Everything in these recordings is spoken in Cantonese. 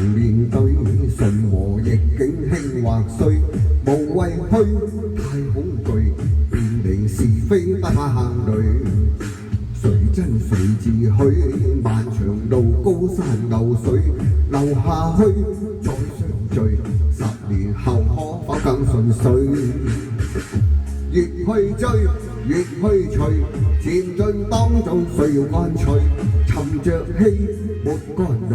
面對順和逆境興或衰，無畏虛太恐懼，辨明是非不怕行雷。誰真誰自虛？漫長路高山流水，留下去再相聚。10年後可否更順遂？越去追，越去隨，漸進當中需要乾脆。沉着氣，沒乾淚，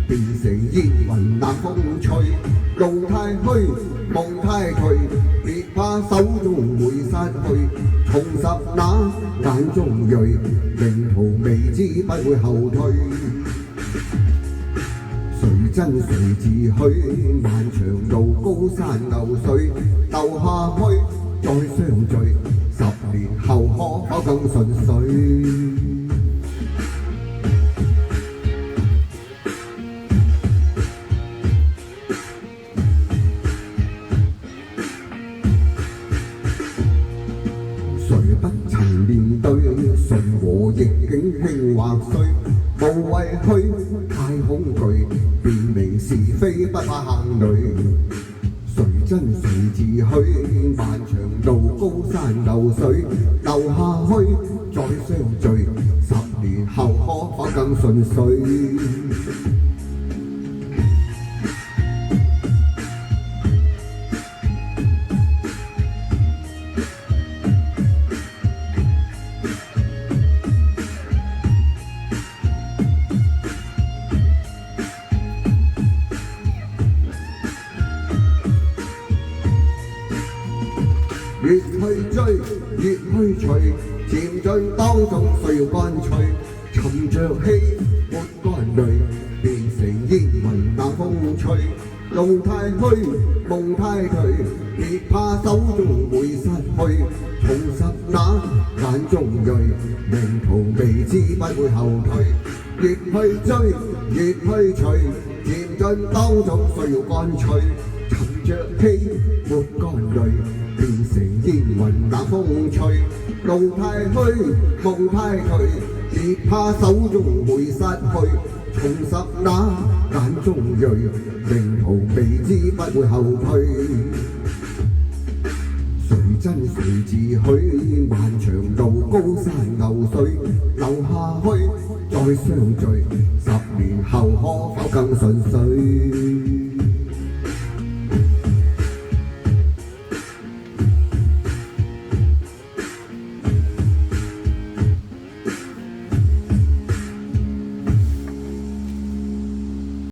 變成煙雲冷風吹。路太虛，夢太頹，別怕手中會失去。重拾那眼中鋭，命途未知不會後退。誰真誰自虛？漫長路高山流水，留下去再相聚。10年後可否更順遂？誰不曾面對順和逆境興或衰，無畏虛太恐懼，辨明是非不怕行雷。誰真誰自虛？漫長路高山流水，留下去再相聚。10年後可否更順遂？越去追，越去隨，漸進當中需要乾脆。沉着氣，沒乾淚，變成煙雲冷風吹。路太虛，夢太頹，別怕手中會失去。重拾那眼中鋭，命途未知不會後退。越去追，越去隨，漸進當中需要乾脆。沉着氣，沒乾淚，變成煙雲冷風吹。路太虛，夢太頹，別怕手中會失去。重拾那眼中鋭，命途未知不會後退。誰真誰自虛？漫長路高山流水，留下去再相聚。10年後可否更順遂？